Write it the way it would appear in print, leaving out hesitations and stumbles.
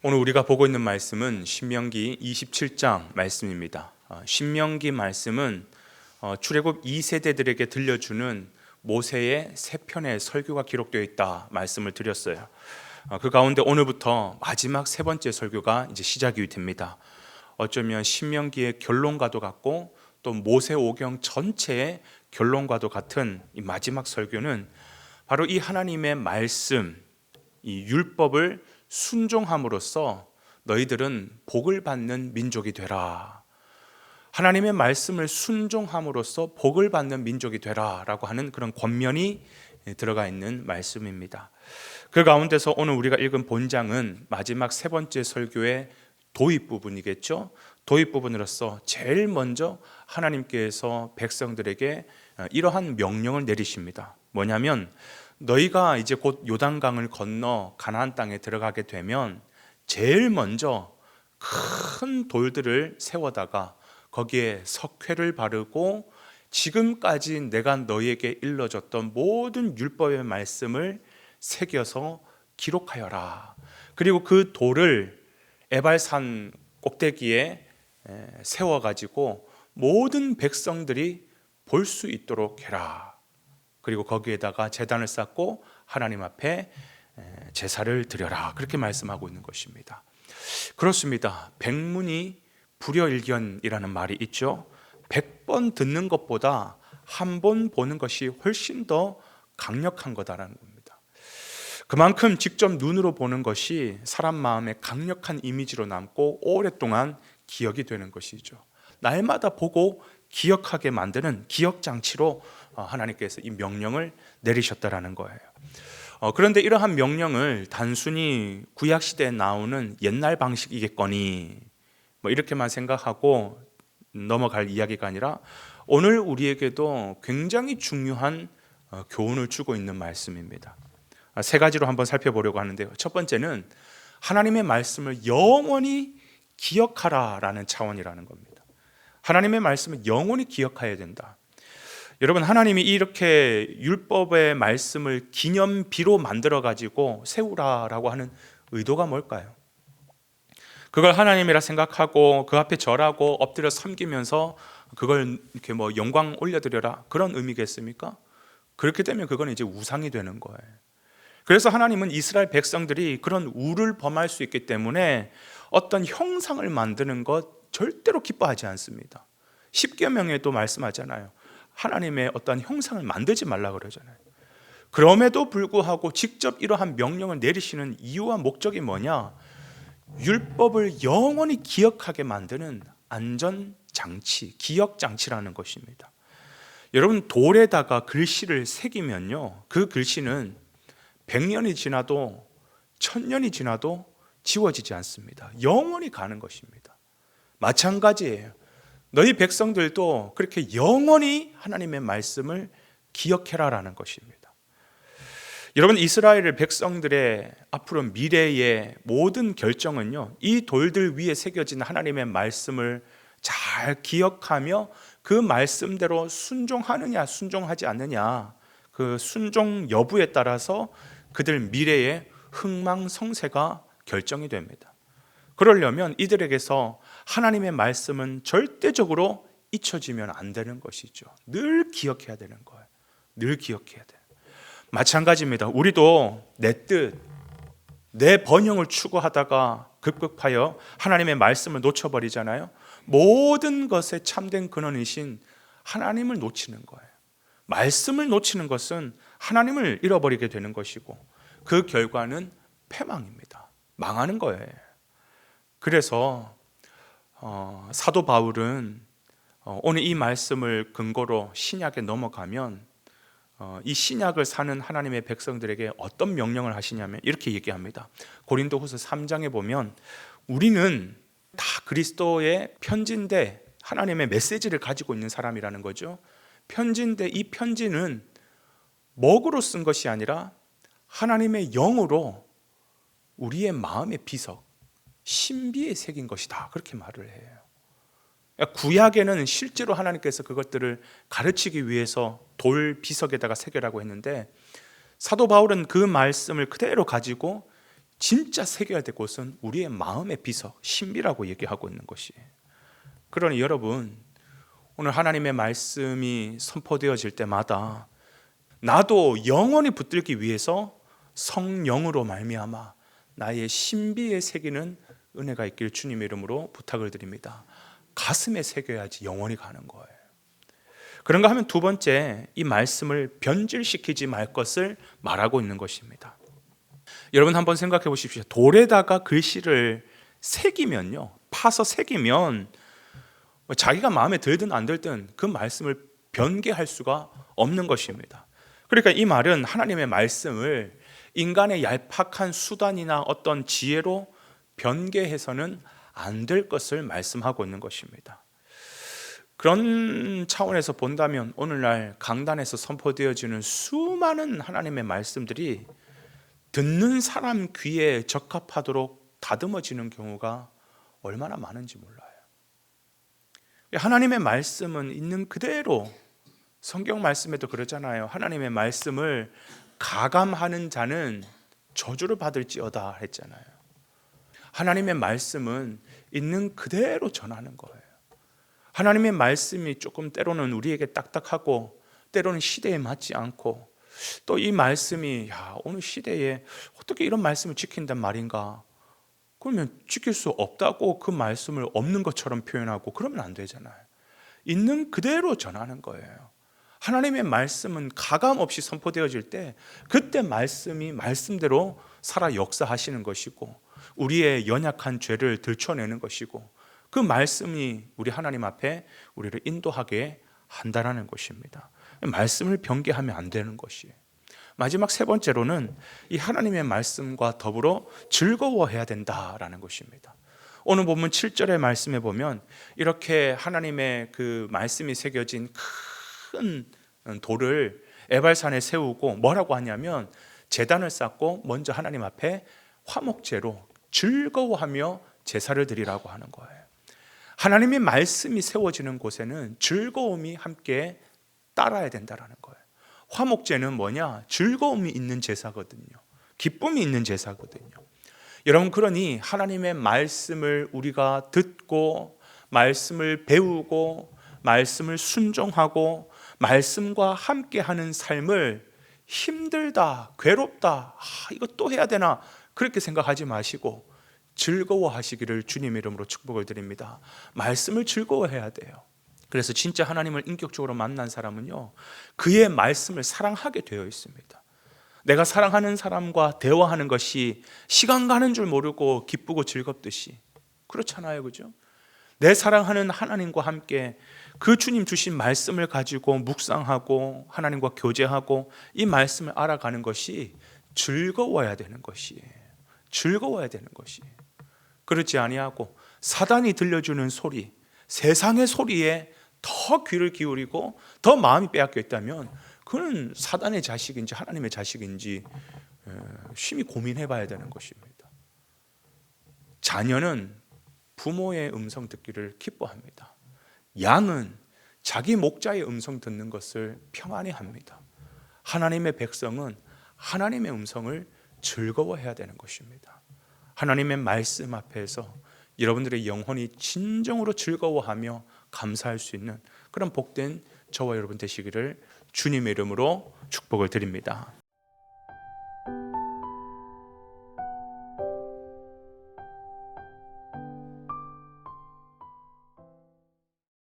오늘 우리가 보고 있는 말씀은 신명기 27장 말씀입니다. 신명기 말씀은 출애굽 2세대들에게 들려주는 모세의 세 편의 설교가 기록되어 있다 말씀을 드렸어요. 그 가운데 오늘부터 마지막 세 번째 설교가 이제 시작이 됩니다. 어쩌면 신명기의 결론과도 같고 또 모세오경 전체의 결론과도 같은 이 마지막 설교는 바로 이 하나님의 말씀, 이 율법을 순종함으로써 너희들은 복을 받는 민족이 되라. 하나님의 말씀을 순종함으로써 복을 받는 민족이 되라 라고 하는 그런 권면이 들어가 있는 말씀입니다. 그 가운데서 오늘 우리가 읽은 본장은 마지막 세 번째 설교의 도입 부분이겠죠. 도입 부분으로서 제일 먼저 하나님께서 백성들에게 이러한 명령을 내리십니다. 뭐냐면 너희가 이제 곧 요단강을 건너 가나안 땅에 들어가게 되면 제일 먼저 큰 돌들을 세워다가 거기에 석회를 바르고 지금까지 내가 너희에게 일러줬던 모든 율법의 말씀을 새겨서 기록하여라. 그리고 그 돌을 에발산 꼭대기에 세워가지고 모든 백성들이 볼 수 있도록 해라. 그리고 거기에다가 제단을 쌓고 하나님 앞에 제사를 드려라. 그렇게 말씀하고 있는 것입니다. 그렇습니다. 백문이 불여일견이라는 말이 있죠. 100번 듣는 것보다 한 번 보는 것이 훨씬 더 강력한 거다라는 겁니다. 그만큼 직접 눈으로 보는 것이 사람 마음에 강력한 이미지로 남고 오랫동안 기억이 되는 것이죠. 날마다 보고 기억하게 만드는 기억장치로 하나님께서 이 명령을 내리셨다라는 거예요. 그런데 이러한 명령을 단순히 구약시대에 나오는 옛날 방식이겠거니 이렇게만 생각하고 넘어갈 이야기가 아니라 오늘 우리에게도 굉장히 중요한 교훈을 주고 있는 말씀입니다. 세 가지로 한번 살펴보려고 하는데요. 첫 번째는 하나님의 말씀을 영원히 기억하라라는 차원이라는 겁니다. 하나님의 말씀을 영원히 기억해야 된다. 여러분, 하나님이 이렇게 율법의 말씀을 기념비로 만들어가지고 세우라라고 하는 의도가 뭘까요? 그걸 하나님이라 생각하고 그 앞에 절하고 엎드려 섬기면서 그걸 이렇게 영광 올려드려라 그런 의미겠습니까? 그렇게 되면 그건 이제 우상이 되는 거예요. 그래서 하나님은 이스라엘 백성들이 그런 우를 범할 수 있기 때문에 어떤 형상을 만드는 것 절대로 기뻐하지 않습니다. 십계명에도 말씀하잖아요. 하나님의 어떤 형상을 만들지 말라 그러잖아요. 그럼에도 불구하고 직접 이러한 명령을 내리시는 이유와 목적이 뭐냐? 율법을 영원히 기억하게 만드는 안전장치, 기억장치라는 것입니다. 여러분, 돌에다가 글씨를 새기면요, 그 글씨는 100년이 지나도 1000년이 지나도 지워지지 않습니다. 영원히 가는 것입니다. 마찬가지예요. 너희 백성들도 그렇게 영원히 하나님의 말씀을 기억해라라는 것입니다. 여러분, 이스라엘 백성들의 앞으로 미래의 모든 결정은요, 이 돌들 위에 새겨진 하나님의 말씀을 잘 기억하며 그 말씀대로 순종하느냐 순종하지 않느냐, 그 순종 여부에 따라서 그들 미래의 흥망성쇠가 결정이 됩니다. 그러려면 이들에게서 하나님의 말씀은 절대적으로 잊혀지면 안 되는 것이죠. 늘 기억해야 되는 거예요. 늘 기억해야 돼요. 마찬가지입니다. 우리도 내 뜻, 내 번영을 추구하다가 급급하여 하나님의 말씀을 놓쳐버리잖아요. 모든 것의 참된 근원이신 하나님을 놓치는 거예요. 말씀을 놓치는 것은 하나님을 잃어버리게 되는 것이고 그 결과는 패망입니다. 망하는 거예요. 그래서 사도 바울은 오늘 이 말씀을 근거로 신약에 넘어가면 이 신약을 사는 하나님의 백성들에게 어떤 명령을 하시냐면 이렇게 얘기합니다. 고린도후서 3장에 보면 우리는 다 그리스도의 편지인데 하나님의 메시지를 가지고 있는 사람이라는 거죠. 편지인데 이 편지는 먹으로 쓴 것이 아니라 하나님의 영으로 우리의 마음의 비석, 신비에 새긴 것이다. 그렇게 말을 해요. 구약에는 실제로 하나님께서 그것들을 가르치기 위해서 돌 비석에다가 새겨라고 했는데 사도 바울은 그 말씀을 그대로 가지고 진짜 새겨야 될 곳은 우리의 마음의 비석, 신비라고 얘기하고 있는 것이에요. 그러니 여러분, 오늘 하나님의 말씀이 선포되어질 때마다 나도 영원히 붙들기 위해서 성령으로 말미암아 나의 신비에 새기는 은혜가 있길 주님의 이름으로 부탁을 드립니다. 가슴에 새겨야지 영원히 가는 거예요. 그런가 하면 두 번째, 이 말씀을 변질시키지 말 것을 말하고 있는 것입니다. 여러분 한번 생각해 보십시오. 돌에다가 글씨를 새기면요, 파서 새기면 자기가 마음에 들든 안 들든 그 말씀을 변개할 수가 없는 것입니다. 그러니까 이 말은 하나님의 말씀을 인간의 얄팍한 수단이나 어떤 지혜로 변개해서는 안 될 것을 말씀하고 있는 것입니다. 그런 차원에서 본다면 오늘날 강단에서 선포되어지는 수많은 하나님의 말씀들이 듣는 사람 귀에 적합하도록 다듬어지는 경우가 얼마나 많은지 몰라요. 하나님의 말씀은 있는 그대로, 성경 말씀에도 그러잖아요. 하나님의 말씀을 가감하는 자는 저주를 받을지어다 했잖아요. 하나님의 말씀은 있는 그대로 전하는 거예요. 하나님의 말씀이 조금 때로는 우리에게 딱딱하고 때로는 시대에 맞지 않고, 또 이 말씀이 오늘 시대에 어떻게 이런 말씀을 지킨단 말인가, 그러면 지킬 수 없다고 그 말씀을 없는 것처럼 표현하고 그러면 안 되잖아요. 있는 그대로 전하는 거예요. 하나님의 말씀은 가감 없이 선포되어질 때 그때 말씀이 말씀대로 살아 역사하시는 것이고, 우리의 연약한 죄를 들춰내는 것이고, 그 말씀이 우리 하나님 앞에 우리를 인도하게 한다는 것입니다. 말씀을 변개하면 안 되는 것이에요. 마지막 세 번째로는 이 하나님의 말씀과 더불어 즐거워해야 된다라는 것입니다. 오늘 본문 7절의 말씀에 보면 이렇게 하나님의 그 말씀이 새겨진 큰 돌을 에발산에 세우고 뭐라고 하냐면 제단을 쌓고 먼저 하나님 앞에 화목제로 즐거워하며 제사를 드리라고 하는 거예요. 하나님의 말씀이 세워지는 곳에는 즐거움이 함께 따라야 된다는 거예요. 화목제는 뭐냐? 즐거움이 있는 제사거든요. 기쁨이 있는 제사거든요. 여러분, 그러니 하나님의 말씀을 우리가 듣고 말씀을 배우고 말씀을 순종하고 말씀과 함께하는 삶을 힘들다, 괴롭다, 이거 또 해야 되나, 그렇게 생각하지 마시고 즐거워하시기를 주님의 이름으로 축복을 드립니다. 말씀을 즐거워해야 돼요. 그래서 진짜 하나님을 인격적으로 만난 사람은요, 그의 말씀을 사랑하게 되어 있습니다. 내가 사랑하는 사람과 대화하는 것이 시간 가는 줄 모르고 기쁘고 즐겁듯이, 그렇잖아요, 그죠? 내 사랑하는 하나님과 함께 그 주님 주신 말씀을 가지고 묵상하고 하나님과 교제하고 이 말씀을 알아가는 것이 즐거워야 되는 것이에요. 즐거워야 되는 것이에요. 그렇지 아니하고 사단이 들려주는 소리, 세상의 소리에 더 귀를 기울이고 더 마음이 빼앗겨 있다면 그는 사단의 자식인지 하나님의 자식인지 심히 고민해 봐야 되는 것입니다. 자녀는 부모의 음성 듣기를 기뻐합니다. 양은 자기 목자의 음성 듣는 것을 평안히 합니다. 하나님의 백성은 하나님의 음성을 즐거워해야 되는 것입니다. 하나님의 말씀 앞에서 여러분들의 영혼이 진정으로 즐거워하며 감사할 수 있는 그런 복된 저와 여러분 되시기를 주님의 이름으로 축복을 드립니다.